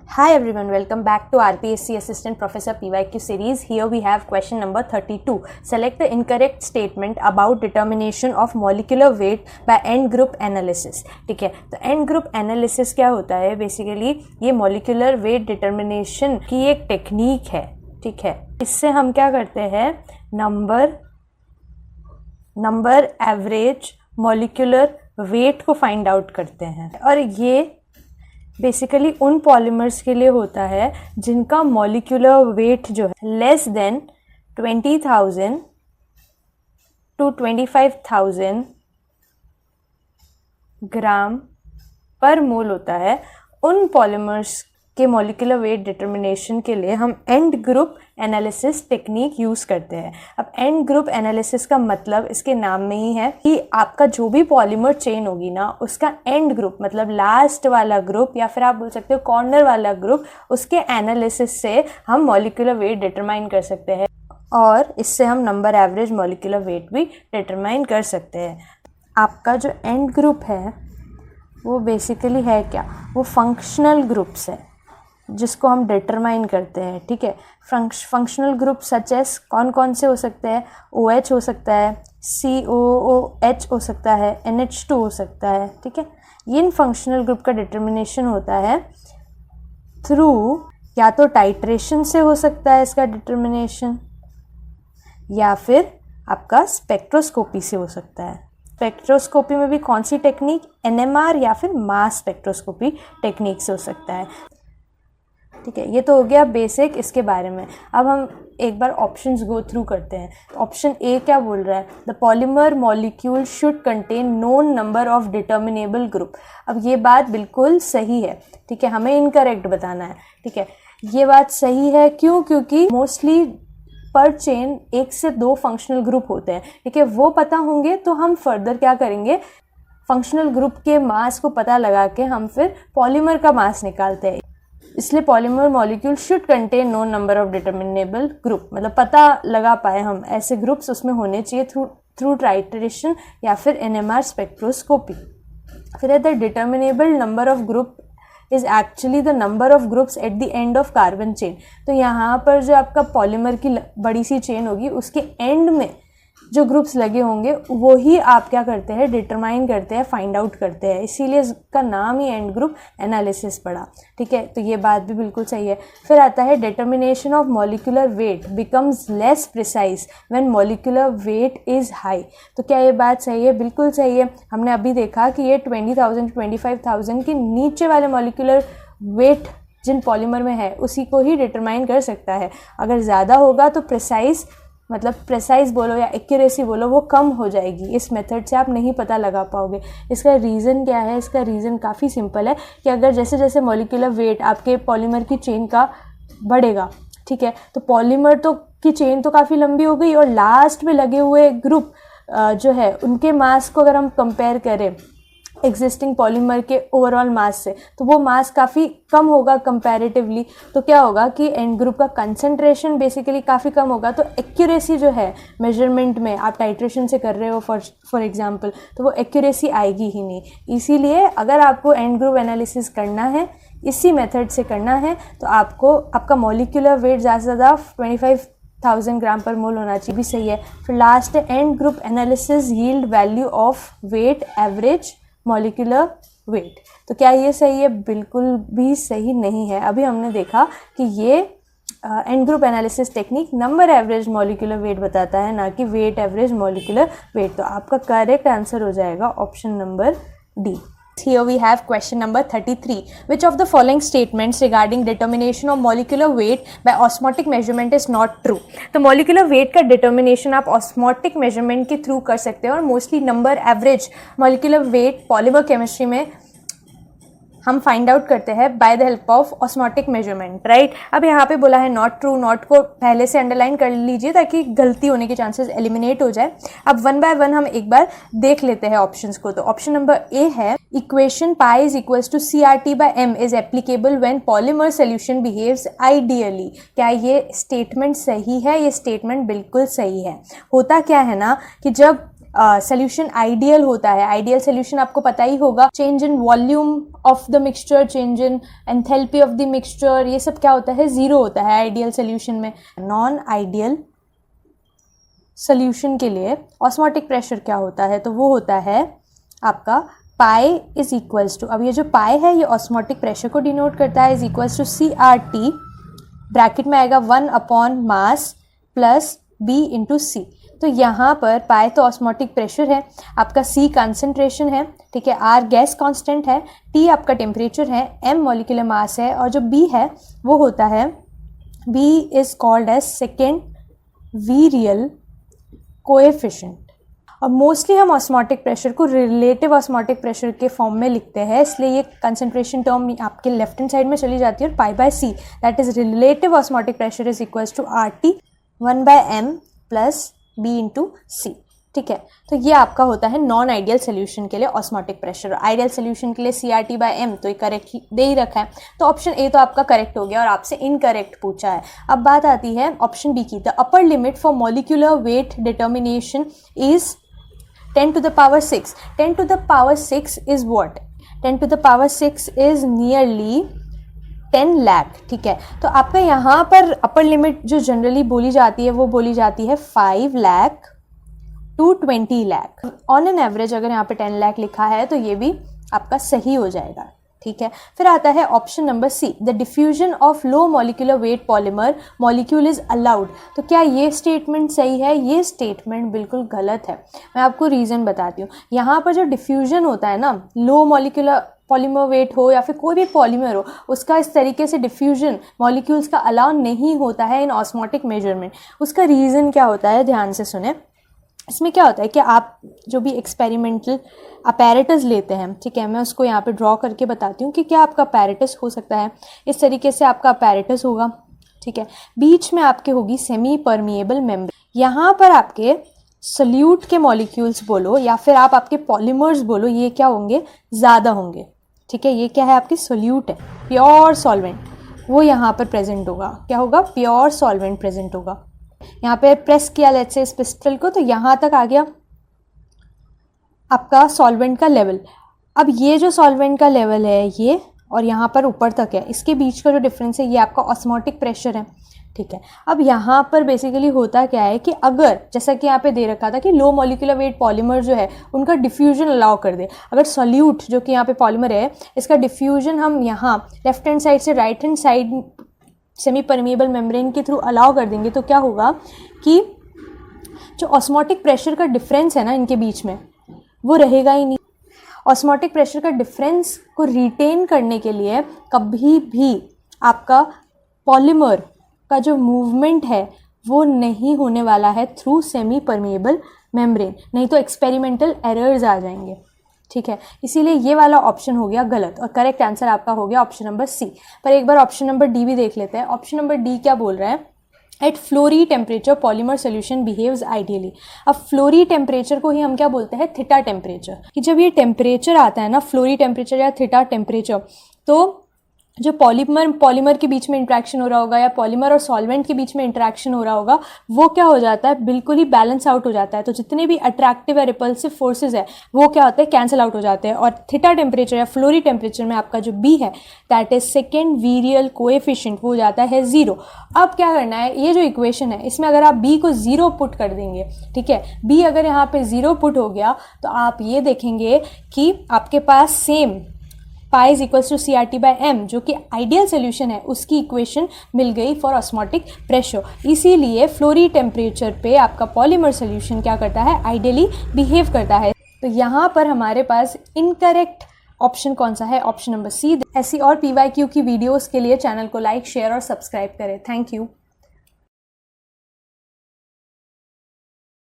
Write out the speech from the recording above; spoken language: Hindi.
Hi everyone, welcome back to RPSC Assistant Professor PYQ series. Here we have question number 32. Select the incorrect statement about determination of molecular weight by end group analysis. ठीक है, तो end group analysis क्या होता है? बेसिकली ये molecular weight determination की एक टेक्निक है. ठीक है, इससे हम क्या करते हैं? नंबर एवरेज मॉलिक्यूलर वेट को फाइंड आउट करते हैं. और ये बेसिकली उन पॉलीमर्स के लिए होता है जिनका मॉलिक्यूलर वेट जो है लेस देन 20,000 to 25,000 ग्राम पर मोल होता है. उन पॉलीमर्स के मॉलिक्यूलर वेट डिटर्मिनेशन के लिए हम and group analysis technique use करते हैं. अब एंड ग्रुप एनालिसिस का मतलब इसके नाम में ही है कि आपका जो भी पॉलीमर चेन होगी ना, उसका एंड ग्रुप मतलब लास्ट वाला ग्रुप या फिर आप बोल सकते हो कॉर्नर वाला ग्रुप, उसके एनालिसिस से हम मॉलिक्यूलर वेट डिटरमाइन कर सकते हैं और इससे हम नंबर एवरेज मॉलिक्यूलर वेट भी डिटरमाइन कर सकते हैं. आपका जो एंड ग्रुप है वो बेसिकली है क्या? वो फंक्शनल ग्रुप्स है जिसको हम डिटरमाइन करते हैं. ठीक है, फंक्शनल ग्रुप सच एस कौन कौन से हो सकते हैं? OH हो सकता है, COOH हो सकता है, NH2 हो सकता है. ठीक है, इन फंक्शनल ग्रुप का डिटर्मिनेशन होता है थ्रू या तो टाइट्रेशन से हो सकता है इसका डिटर्मिनेशन, या फिर आपका स्पेक्ट्रोस्कोपी से हो सकता है. स्पेक्ट्रोस्कोपी में भी कौन सी टेक्निक? NMR या फिर मास स्पेक्ट्रोस्कोपी टेक्निक से हो सकता है. ठीक है, ये तो हो गया बेसिक इसके बारे में. अब हम एक बार ऑप्शंस गो थ्रू करते हैं. ऑप्शन ए क्या बोल रहा है? The polymer molecule should contain known number of determinable group. अब ये बात बिल्कुल सही है. ठीक है, हमें इनकरेक्ट बताना है. ठीक है, ये बात सही है. क्यों? क्योंकि मोस्टली पर चेन 1 से 2 फंक्शनल ग्रुप होते हैं. ठीक है, वो पता होंगे तो हम फर्दर क्या करेंगे? फंक्शनल ग्रुप के मास को पता लगा के हम फिर पॉलीमर का मास निकालते हैं. इसलिए polymer molecule should contain no number of determinable group, मतलब पता लगा पाए हम ऐसे ग्रुप्स उसमें होने चाहिए थ्रू टाइट्रेशन या फिर NMR स्पेक्ट्रोस्कोपी. फिर the determinable number of group is actually the number of groups at the end of carbon chain. तो यहाँ पर जो आपका पॉलीमर की बड़ी सी चेन होगी उसके एंड में जो ग्रुप्स लगे होंगे वो ही आप क्या करते हैं? डिटरमाइन करते हैं, फाइंड आउट करते हैं. इसीलिए इसका नाम ही एंड ग्रुप एनालिसिस पड़ा. ठीक है, तो ये बात भी बिल्कुल सही है. फिर आता है determination of molecular weight becomes less precise when molecular weight is high. तो क्या ये बात सही है? बिल्कुल सही है. हमने अभी देखा कि ये 20,000 25,000 के नीचे वाले मॉलिक्यूलर वेट जिन पॉलीमर में है उसी को ही डिटरमाइन कर सकता है. अगर ज़्यादा होगा तो प्रेसाइज बोलो या एक्यूरेसी बोलो, वो कम हो जाएगी. इस मेथड से आप नहीं पता लगा पाओगे. इसका रीज़न क्या है? इसका रीज़न काफ़ी सिंपल है कि अगर जैसे जैसे मॉलिक्यूलर वेट आपके पॉलीमर की चेन का बढ़ेगा, ठीक है, तो पॉलीमर तो की चेन तो काफ़ी लंबी हो गई और लास्ट में लगे हुए ग्रुप जो है उनके मास को अगर हम कंपेयर करें एग्जिस्टिंग पॉलीमर के ओवरऑल मास से, तो वो मास काफ़ी कम होगा कंपैरेटिवली. तो क्या होगा कि एंड ग्रुप का कंसंट्रेशन बेसिकली काफ़ी कम होगा. तो एक्यूरेसी जो है मेजरमेंट में, आप टाइट्रेशन से कर रहे हो फॉर एग्जांपल, तो वो एक्यूरेसी आएगी ही नहीं. इसीलिए अगर आपको एंड ग्रुप एनालिसिस करना है, इसी मेथड से करना है, तो आपको आपका मॉलिक्यूलर वेट ज़्यादा से ज़्यादा 25,000 ग्राम पर मोल होना चाहिए. भी सही है. फिर last end group analysis yield value of weight average molecular weight. तो क्या ये सही है? बिल्कुल भी सही नहीं है. अभी हमने देखा कि ये and group analysis technique number average molecular wait बताता है, ना कि वेट एवरेज मॉलिक्यूलर वेट. तो आपका करेक्ट आंसर हो जाएगा option number D. Here we have question number 33. Which of the following statements regarding determination of molecular weight by osmotic measurement is not true? तो molecular weight का determination आप osmotic measurement के through कर सकते हैं और mostly number average molecular weight polymer chemistry में हम फाइंड आउट करते हैं by the help of osmotic measurement. Right, अब यहाँ पे बोला है नॉट ट्रू. नॉट को पहले से अंडरलाइन कर लीजिए ताकि गलती होने के चांसेस एलिमिनेट हो जाए. अब वन बाय वन हम एक बार देख लेते हैं ऑप्शंस को. तो ऑप्शन नंबर ए है equation pi is equals to CRT by M is applicable when polymer solution behaves ideally. क्या ये स्टेटमेंट सही है? ये स्टेटमेंट बिल्कुल सही है. होता क्या है ना कि जब सोल्यूशन आइडियल होता है। आइडियल सोल्यूशन आपको पता ही होगा, change in volume of the mixture, change in enthalpy of the mixture, ये सब क्या होता है, ज़ीरो होता है आइडियल सोल्यूशन में। नॉन आइडियल सोल्यूशन के लिए ऑस्मोटिक प्रेशर क्या होता है, तो वो होता है आपका पाई इज इक्वल्स टू, अब ये जो पाई है ये ऑस्मोटिक प्रेशर को डिनोट करता है, is equals to CRT, bracket में आएगा 1 upon mass plus B into C. तो यहाँ पर पाई तो ऑस्मोटिक प्रेशर है, आपका C कंसंट्रेशन है, ठीक है, R गैस कांस्टेंट है, T आपका टेम्परेचर है, M मॉलिक्यूलर मास है, और जो B है वो होता है, B is called as second virial coefficient. और मोस्टली हम ऑस्मोटिक प्रेशर को रिलेटिव ऑस्मोटिक प्रेशर के फॉर्म में लिखते हैं, इसलिए ये कंसंट्रेशन टर्म आपके लेफ्ट हैंड साइड में चली जाती है, और pi by C that is relative osmotic pressure is equals to RT 1/m plus B into सी, ठीक है। तो ये आपका होता है नॉन आइडियल सोल्यूशन के लिए ऑस्मोटिक प्रेशर। आइडियल सोल्यूशन के लिए CRT/m, तो ये करेक्ट दे ही रखा है, तो ऑप्शन ए तो आपका करेक्ट हो गया और आपसे इनकरेक्ट पूछा है। अब बात आती है ऑप्शन बी की, the upper limit for molecular weight determination is 10 to the power 6. 10 to the power 6 is what? 10 to the power 6 is nearly 10 lakh, ठीक है। तो आपका यहाँ पर अपर लिमिट जो जनरली बोली जाती है वो बोली जाती है 5 lakh to 20 lakh. On an average अगर यहाँ पे 10 लाख लिखा है तो ये भी आपका सही हो जाएगा, ठीक है। फिर आता है option number C, the diffusion of low molecular weight polymer molecule is allowed. तो क्या ये स्टेटमेंट सही है? ये स्टेटमेंट बिल्कुल गलत है। मैं आपको रीज़न बताती हूँ। यहाँ पर जो डिफ्यूजन होता है ना, लो मॉलिक्यूलर पॉलीमर वेट हो या फिर कोई भी पॉलीमर हो, उसका इस तरीके से डिफ्यूजन मॉलिक्यूल्स का अलाउ नहीं होता है इन ऑस्मोटिक मेजरमेंट। उसका रीज़न क्या होता है, ध्यान से सुने। इसमें क्या होता है कि आप जो भी एक्सपेरिमेंटल अपैरेटस लेते हैं, ठीक है, मैं उसको यहाँ पे ड्रॉ करके बताती हूँ कि क्या आपका अपैरेटस हो सकता है। इस तरीके से आपका अपैरेटस होगा, ठीक है, बीच में आपके होगी सेमी परमिएबल मेम्ब्रेन। यहाँ पर आपके सल्यूट के मॉलिक्यूल्स बोलो या फिर आप आपके पॉलीमर्स बोलो, ये क्या होंगे, ज़्यादा होंगे, ठीक है। ये क्या है, आपकी सॉल्यूट है, प्योर सॉल्वेंट, वो यहाँ पर प्रेजेंट होगा। क्या होगा, प्योर सॉल्वेंट प्रेजेंट होगा। यहाँ पे प्रेस किया लेट्स से इस पिस्टल को, तो यहाँ तक आ गया आपका सॉल्वेंट का लेवल। अब ये जो सॉल्वेंट का लेवल है ये, और यहाँ पर ऊपर तक है, इसके बीच का जो डिफरेंस है ये आपका ऑस्मोटिक प्रेशर है, ठीक है। अब यहाँ पर बेसिकली होता क्या है कि अगर जैसा कि यहाँ पे दे रखा था कि लो मॉलिक्यूलर वेट पॉलीमर जो है उनका डिफ्यूजन अलाउ कर दे, अगर सॉल्यूट जो कि यहाँ पे पॉलीमर है इसका डिफ्यूजन हम यहाँ लेफ्ट हैंड साइड से right hand side semi permeable membrane के थ्रू अलाउ कर देंगे, तो क्या होगा कि जो ऑस्मोटिक प्रेशर का डिफरेंस है ना इनके बीच में, वो रहेगा ही नहीं। ऑस्मोटिक प्रेशर का डिफरेंस को रिटेन करने के लिए कभी भी आपका पॉलीमर का जो मूवमेंट है वो नहीं होने वाला है थ्रू सेमी परमिएबल मेम्ब्रेन, नहीं तो एक्सपेरिमेंटल एरर्स आ जाएंगे, ठीक है। इसीलिए ये वाला ऑप्शन हो गया गलत और करेक्ट आंसर आपका हो गया ऑप्शन नंबर सी। पर एक बार ऑप्शन नंबर डी भी देख लेते हैं। ऑप्शन नंबर डी क्या बोल रहा है, at Flory temperature polymer solution behaves ideally. अब फ्लोरी टेम्परेचर को ही हम क्या बोलते हैं, थीटा टेम्परेचर। कि जब ये आता है ना, फ्लोरी टेम्परेचर या थीटा टेम्परेचर, तो जो पॉलीमर के बीच में इंटरेक्शन हो रहा होगा या पॉलीमर और सॉल्वेंट के बीच में इंटरेक्शन हो रहा होगा, वो क्या हो जाता है, बिल्कुल ही बैलेंस आउट हो जाता है। तो जितने भी अट्रैक्टिव या रिपल्सिव फोर्सेस है वो क्या होते हैं, कैंसिल आउट हो जाते हैं। और थीटा टेम्परेचर या फ्लोरी टेम्परेचर में आपका जो बी है that is second virial coefficient, वो हो जाता है 0। अब क्या करना है, ये जो इक्वेशन है इसमें अगर आप बी को 0 पुट कर देंगे, ठीक है, बी अगर यहाँ पे 0 पुट हो गया तो आप ये देखेंगे कि आपके पास same pi is equals to CRT/m जो कि आइडियल सोल्यूशन है, उसकी इक्वेशन मिल गई फॉर ऑस्मोटिक प्रेशर। इसीलिए फ्लोरी टेम्परेचर पे आपका पॉलीमर सोल्यूशन क्या करता है, आइडियली बिहेव करता है। तो यहाँ पर हमारे पास इनकरेक्ट ऑप्शन कौन सा है, ऑप्शन नंबर सी। ऐसी और PYQ की वीडियोस के लिए चैनल को लाइक, शेयर और सब्सक्राइब करें। Thank you.